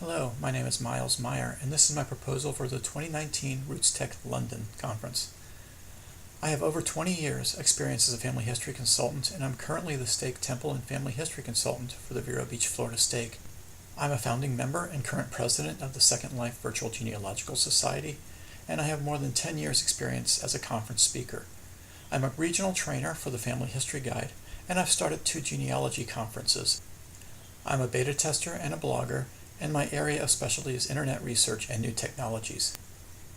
Hello, my name is Meyer, and this is my proposal for the 2019 RootsTech London conference. I have over 20 years experience as a family history consultant, and I'm currently the Stake Temple and Family History Consultant for the Vero Beach, Florida Stake. I'm a founding member and current president of the Second Life Virtual Genealogical Society, and I have more than 10 years experience as a conference speaker. I'm a regional trainer for the Family History Guide, and I've started 2 genealogy conferences. I'm a beta tester and a blogger, and my area of specialty is internet research and new technologies.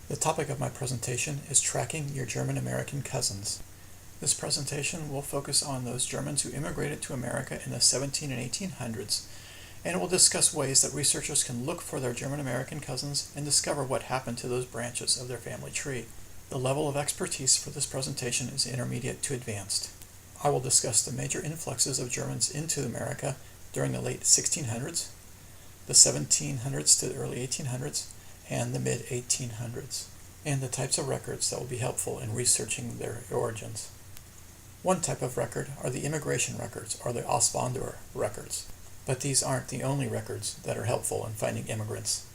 The topic of my presentation is tracking your German-American cousins. This presentation will focus on those Germans who immigrated to America in the 17 and 1800s, and it will discuss ways that researchers can look for their German-American cousins and discover what happened to those branches of their family tree. The level of expertise for this presentation is intermediate to advanced. I will discuss the major influxes of Germans into America during the late 1600s, the 1700s to the early 1800s, and the mid-1800s, and the types of records that will be helpful in researching their origins. One type of record are the immigration records, or the Auswanderer records, but these aren't the only records that are helpful in finding immigrants.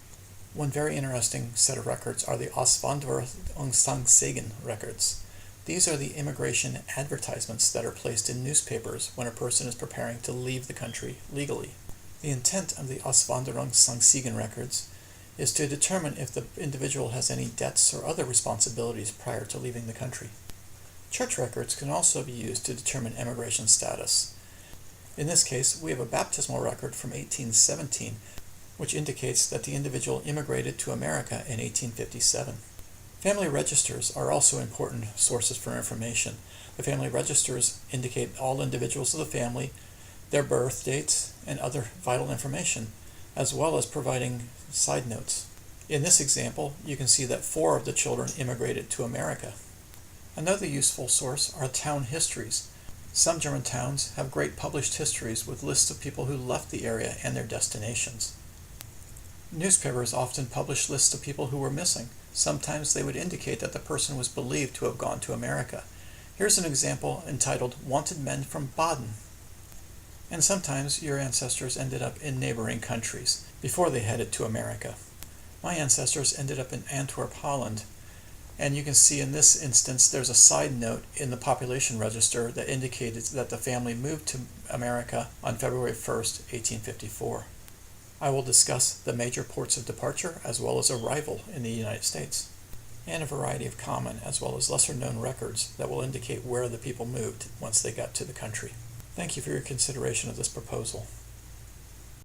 One very interesting set of records are the Auswanderer records. These are the immigration advertisements that are placed in newspapers when a person is preparing to leave the country legally. The intent of the Auswanderungszeichen records is to determine if the individual has any debts or other responsibilities prior to leaving the country. Church records can also be used to determine immigration status. In this case, we have a baptismal record from 1817, which indicates that the individual immigrated to America in 1857. Family registers are also important sources for information. The family registers indicate all individuals of the family, their birth dates, and other vital information, as well as providing side notes. In this example, you can see that 4 of the children immigrated to America. Another useful source are town histories. Some German towns have great published histories with lists of people who left the area and their destinations. Newspapers often publish lists of people who were missing. Sometimes they would indicate that the person was believed to have gone to America. Here's an example entitled "Wanted Men from Baden." And sometimes your ancestors ended up in neighboring countries before they headed to America. My ancestors ended up in Antwerp, Holland, and you can see in this instance there's a side note in the population register that indicated that the family moved to America on February 1st, 1854. I will discuss the major ports of departure as well as arrival in the United States, and a variety of common as well as lesser known records that will indicate where the people moved once they got to the country. Thank you for your consideration of this proposal.